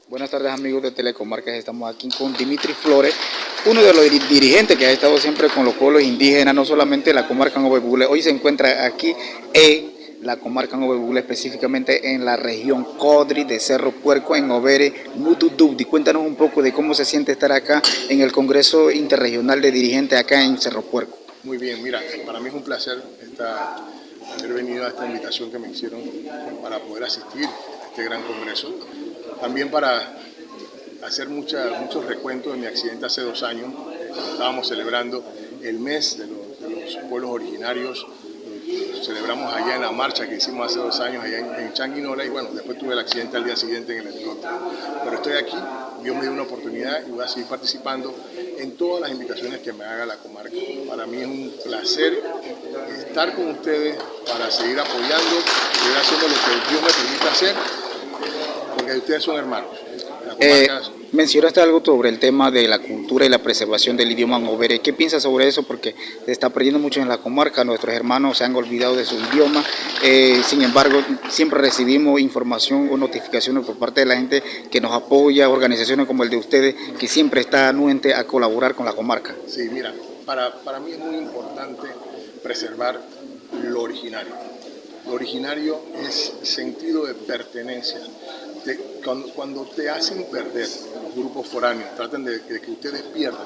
Buenas tardes amigos de Telecomarcas, estamos aquí con Dimitri Flores, uno de los dirigentes que ha estado siempre con los pueblos indígenas, no solamente en la comarca Nove Bule. Hoy se encuentra aquí en la comarca Nove Bule, específicamente en la región Codri de Cerro Puerco, en Overe, Mutudubdi. Cuéntanos un poco de cómo se siente estar acá en el Congreso Interregional de Dirigentes acá en Cerro Puerco. Muy bien, mira, para mí es un placer haber venido a esta invitación que me hicieron para poder asistir a este gran congreso. También para hacer muchos recuentos de mi accidente hace 2 años. Estábamos celebrando el mes de los pueblos originarios. Celebramos allá en la marcha que hicimos hace 2 años allá en Changuinola y bueno, después tuve el accidente al día siguiente en el helicóptero. Pero estoy aquí, Dios me dio una oportunidad y voy a seguir participando en todas las invitaciones que me haga la comarca. Para mí es un placer estar con ustedes para seguir apoyando, seguir haciendo lo que Dios me permite hacer, porque ustedes son hermanos. Mencionaste algo sobre el tema de la cultura y la preservación del idioma Overe. ¿Qué piensas sobre eso? Porque se está perdiendo mucho en la comarca, nuestros hermanos se han olvidado de su idioma, sin embargo siempre recibimos información o notificaciones por parte de la gente que nos apoya, organizaciones como el de ustedes, que siempre está anuente a colaborar con la comarca. Sí, mira, para mí es muy importante preservar lo originario. Lo originario es sentido de pertenencia. Cuando te hacen perder los grupos foráneos, traten de que ustedes pierdan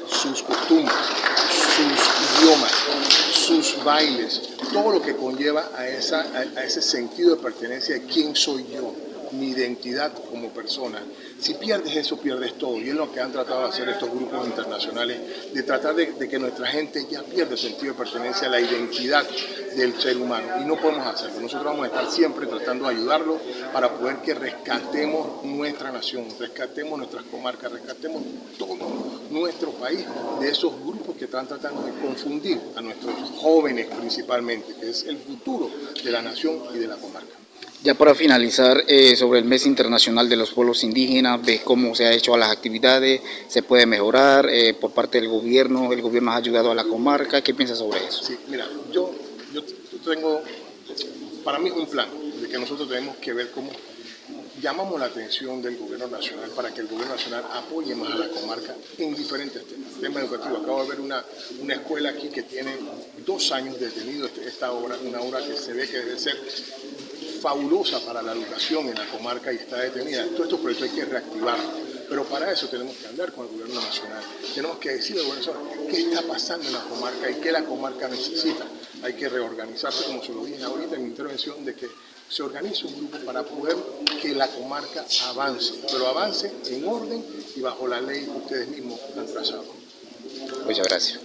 sus costumbres, sus idiomas, sus bailes, todo lo que conlleva a ese sentido de pertenencia de quién soy yo, mi identidad como persona. Si pierdes eso, pierdes todo. Y es lo que han tratado de hacer estos grupos internacionales, de tratar de que nuestra gente ya pierda el sentido de pertenencia, la identidad del ser humano. Y no podemos hacerlo. Nosotros vamos a estar siempre tratando de ayudarlos para poder que rescatemos nuestra nación, rescatemos nuestras comarcas, rescatemos todo nuestro país de esos grupos que están tratando de confundir a nuestros jóvenes principalmente, que es el futuro de la nación y de la comarca. Ya para finalizar, sobre el mes internacional de los pueblos indígenas, de cómo se ha hecho a las actividades, se puede mejorar por parte del gobierno, el gobierno ha ayudado a la comarca, ¿qué piensas sobre eso? Sí, mira, yo tengo, para mí es un plan de que nosotros tenemos que ver cómo llamamos la atención del gobierno nacional para que el gobierno nacional apoye más a la comarca en diferentes temas. Tema educativo, acabo de ver una escuela aquí que tiene 2 años detenido esta obra, una obra que se ve que debe ser fabulosa para la educación en la comarca y está detenida. Todos estos proyectos hay que reactivarlos, pero para eso tenemos que hablar con el gobierno nacional, tenemos que decirle al gobierno nacional qué está pasando en la comarca y qué la comarca necesita. Hay que reorganizarse, como se lo dije ahorita en mi intervención, de que se organice un grupo para poder que la comarca avance, pero avance en orden y bajo la ley que ustedes mismos han trazado. Muchas gracias.